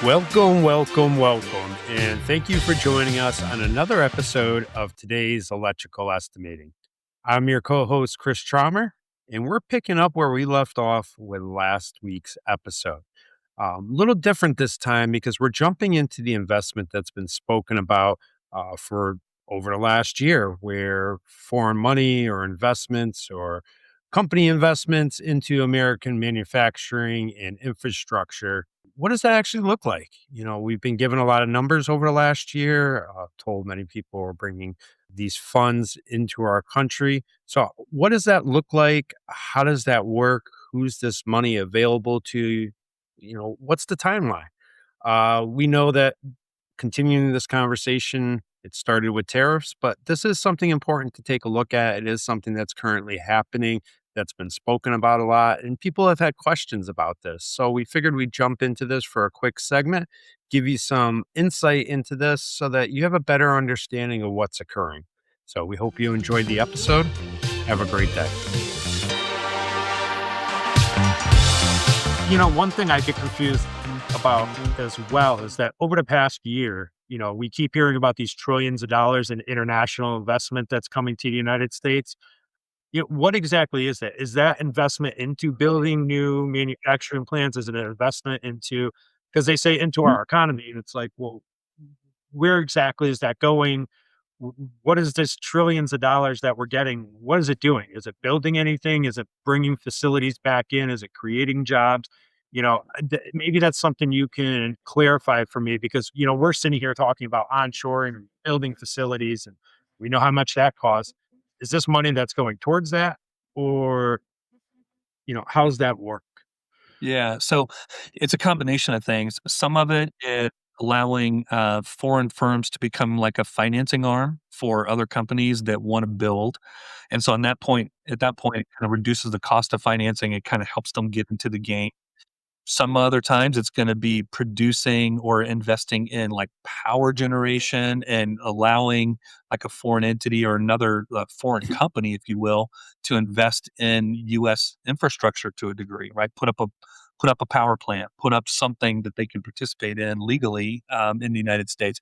Welcome, and thank you for joining us on another episode of today's Electrical Estimating. I'm your co-host, Chris Trommer, and we're picking up where we left off with last week's episode. A little different this time because we're jumping into the investment that's been spoken about for over the last year, where foreign money or investments or company investments into American manufacturing and infrastructure. What does that actually look like? We've been given a lot of numbers over the last year, told many people are bringing these funds into our country. So, what does that look like? How does that work? Who's this money available to? What's the timeline? We know that continuing this conversation, it started with tariffs, but this is something important to take a look at. It is something that's currently happening, that's been spoken about a lot, and people have had questions about this. So we figured we'd jump into this for a quick segment, give you some insight into this so that you have a better understanding of what's occurring. So we hope you enjoyed the episode. Have a great day. One thing I get confused about as well is that over the past year, we keep hearing about these trillions of dollars in international investment that's coming to the United States. What exactly is that? Is that investment into building new manufacturing plants? Is it an investment into, because they say into our economy, and it's like, well, where exactly is that going? What is this trillions of dollars that we're getting? What is it doing? Is it building anything? Is it bringing facilities back in? Is it creating jobs? Maybe that's something you can clarify for me because, we're sitting here talking about onshoring and building facilities and we know how much that costs. Is this money that's going towards that? Or, how's that work? Yeah, so it's a combination of things. Some of it is allowing foreign firms to become like a financing arm for other companies that want to build. And so at that point, it kind of reduces the cost of financing. It kind of helps them get into the game. Some other times it's going to be producing or investing in like power generation and allowing like a foreign entity or another foreign company, if you will, to invest in U.S. infrastructure to a degree, right? Put up a power plant, put up something that they can participate in legally in the United States.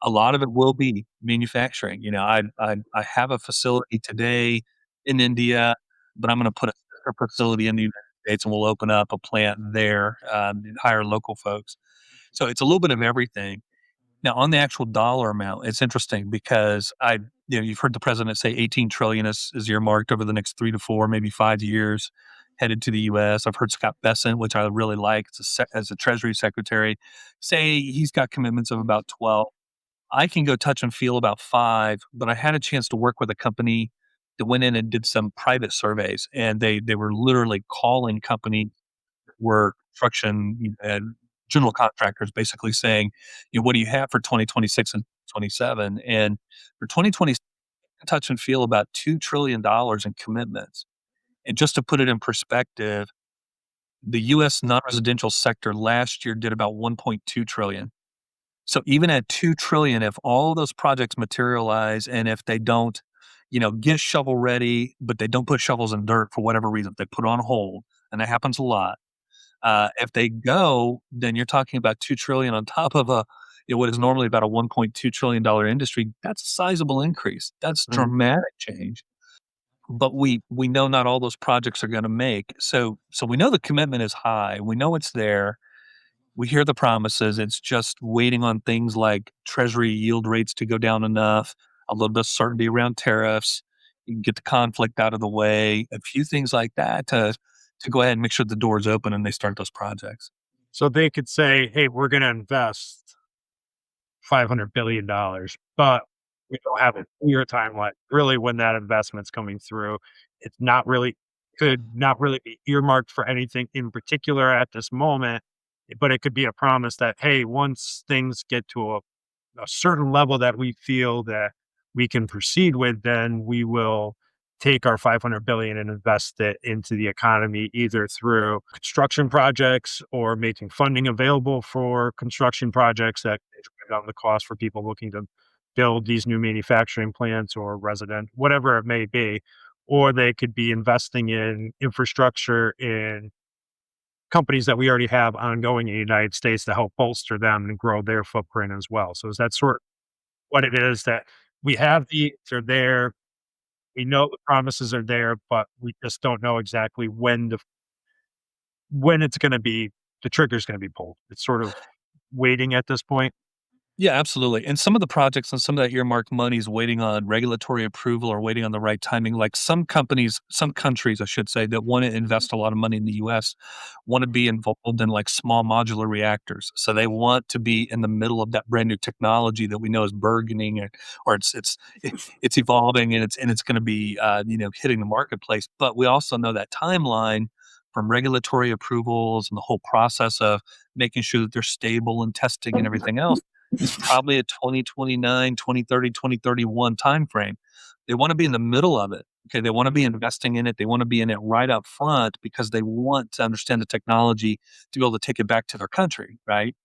A lot of it will be manufacturing. I have a facility today in India, but I'm going to put a sister facility in the United States, and we'll open up a plant there and hire local folks. So it's a little bit of everything. Now, on the actual dollar amount, it's interesting because you've heard the president say 18 trillion is earmarked over the next 3 to 4, maybe 5 years, headed to the U.S. I've heard Scott Bessent, which I really like, as a Treasury Secretary, say he's got commitments of about 12. I can go touch and feel about 5, but I had a chance to work with a company that went in and did some private surveys, and they were literally calling companies that were construction and general contractors, basically saying, "What do you have for 2026 and 27?" And for 2026, touch and feel about $2 trillion in commitments. And just to put it in perspective, the U.S. non-residential sector last year did about 1.2 trillion. So even at 2 trillion, if all those projects materialize and if they don't, get shovel ready, but they don't put shovels in dirt for whatever reason, they put it on hold, and that happens a lot. If they go, then you're talking about 2 trillion on top of what is normally about a $1.2 trillion industry. That's a sizable increase. That's Mhm. dramatic change. But we know not all those projects are going to make. So we know the commitment is high. We know it's there. We hear the promises. It's just waiting on things like treasury yield rates to go down enough, a little bit of certainty around tariffs, you can get the conflict out of the way, a few things like that to go ahead and make sure the door's open and they start those projects. So they could say, hey, we're going to invest $500 billion, but we don't have a clear timeline really when that investment's coming through. It's not really could not really be earmarked for anything in particular at this moment, but it could be a promise that, hey, once things get to a certain level that we feel that we can proceed with, then we will take our 500 billion and invest it into the economy either through construction projects or making funding available for construction projects that drive down the cost for people looking to build these new manufacturing plants or resident, whatever it may be. Or they could be investing in infrastructure in companies that we already have ongoing in the United States to help bolster them and grow their footprint as well. So is that sort of what it is that we have they're there, we know the promises are there, but we just don't know exactly when it's gonna be the trigger's gonna be pulled. It's sort of waiting at this point. Yeah, absolutely. And some of the projects and some of that earmarked money is waiting on regulatory approval or waiting on the right timing. Like some countries, I should say, that want to invest a lot of money in the US want to be involved in like small modular reactors. So they want to be in the middle of that brand new technology that we know is burgeoning or it's evolving and it's going to be hitting the marketplace. But we also know that timeline from regulatory approvals and the whole process of making sure that they're stable and testing and everything else is probably a 2029, 2030, 2031 timeframe. They wanna be in the middle of it, okay? They wanna be investing in it, they wanna be in it right up front because they want to understand the technology to be able to take it back to their country, right?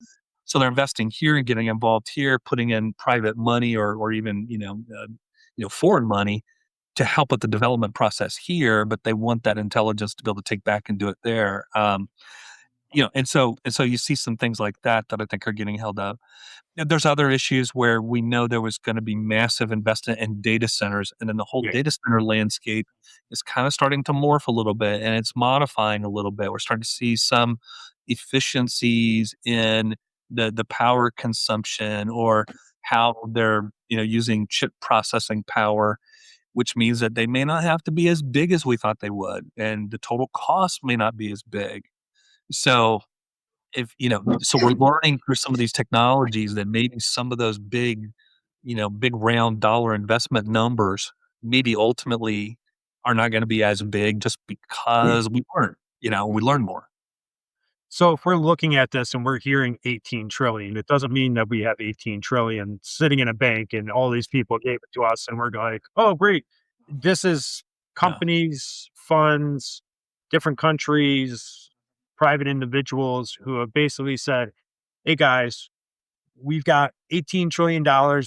So they're investing here and getting involved here, putting in private money or even, foreign money to help with the development process here, but they want that intelligence to be able to take back and do it there. And so you see some things like that that I think are getting held up. There's other issues where we know there was gonna be massive investment in data centers, and then the whole Yeah. data center landscape is kinda starting to morph a little bit, and it's modifying a little bit. We're starting to see some efficiencies in the power consumption or how they're, using chip processing power, which means that they may not have to be as big as we thought they would, and the total cost may not be as big. So so we're learning through some of these technologies that maybe some of those big round dollar investment numbers maybe ultimately are not gonna be as big just because we learn more. So if we're looking at this and we're hearing 18 trillion, it doesn't mean that we have 18 trillion sitting in a bank and all these people gave it to us and we're like, oh, great. This is Yeah. companies, funds, different countries, private individuals who have basically said, hey guys, we've got $18 trillion,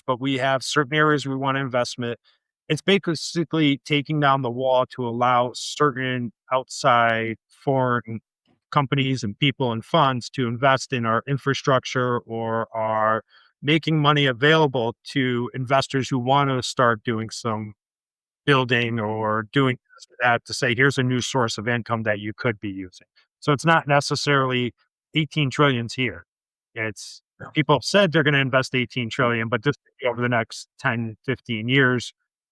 but we have certain areas we want investment. It's basically taking down the wall to allow certain outside foreign companies and people and funds to invest in our infrastructure or are making money available to investors who want to start doing some building or doing this or that to say, here's a new source of income that you could be using. So it's not necessarily 18 trillions here. It's Yeah. people have said they're going to invest 18 trillion, but just over the next 10, 15 years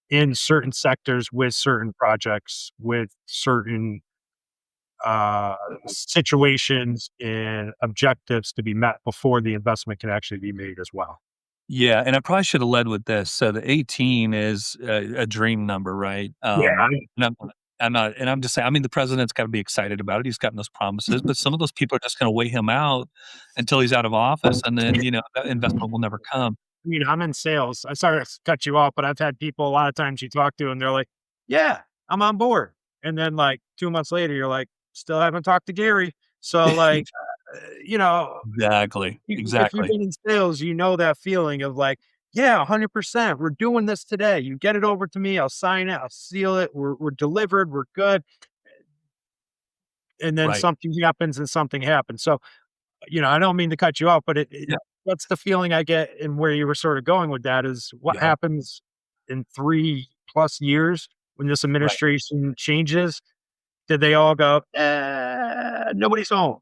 in certain sectors with certain projects, with certain situations and objectives to be met before the investment can actually be made as well. Yeah, and I probably should have led with this. So the 18 is a dream number, right? Yeah. And I'm just saying, I mean, the president's gotta be excited about it. He's gotten those promises, but some of those people are just gonna wait him out until he's out of office, and then, that investment will never come. I'm in sales. I sorry to cut you off, but I've had people a lot of times you talk to and they're like, "Yeah, I'm on board." And then like 2 months later, you're like, "Still haven't talked to Gary." So like, you know, Exactly, if you've exactly. been in sales, you know that feeling of like, "Yeah, 100%. We're doing this today. You get it over to me. I'll sign it. I'll seal it. We're delivered. We're good." And then Right. something happens and something happens. So I don't mean to cut you off, but Yeah, that's the feeling I get and where you were sort of going with that is what yeah, happens in 3 plus years when this right, administration changes? Did they all go, nobody's home?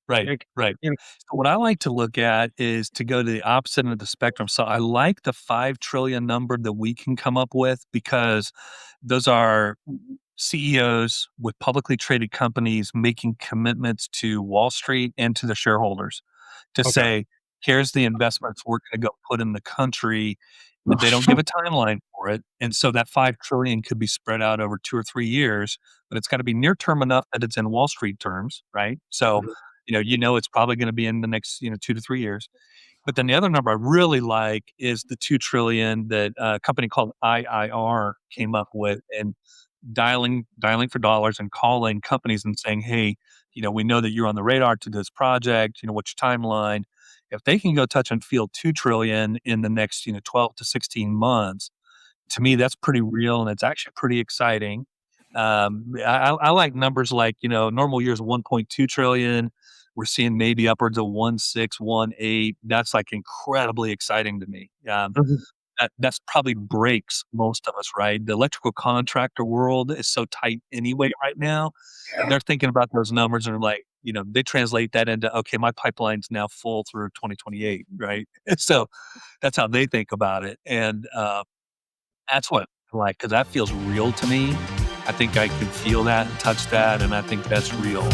right, Like, right. you know So what I like to look at is to go to the opposite end of the spectrum. So I like the 5 trillion number that we can come up with because those are CEOs with publicly traded companies making commitments to Wall Street and to their shareholders to Okay. say, here's the investments we're going to go put in the country. They don't give a timeline for it. And so that 5 trillion could be spread out over 2 or 3 years, but it's got to be near term enough that it's in Wall Street terms, right? So, it's probably going to be in the next, 2 to 3 years. But then the other number I really like is the 2 trillion that a company called IIR came up with and dialing for dollars and calling companies and saying, "Hey, we know that you're on the radar to this project, what's your timeline?" If they can go touch and feel 2 trillion in the next, 12 to 16 months, to me that's pretty real and it's actually pretty exciting. I like numbers like, normal years 1.2 trillion. We're seeing maybe upwards of 1.6, 1.8. That's like incredibly exciting to me. Mhm. That's probably breaks most of us, right? The electrical contractor world is so tight anyway right now. Yeah. They're thinking about those numbers and like, they translate that into, okay, my pipeline's now full through 2028, right? So that's how they think about it. And that's what I like, because that feels real to me. I think I can feel that and touch that, and I think that's real.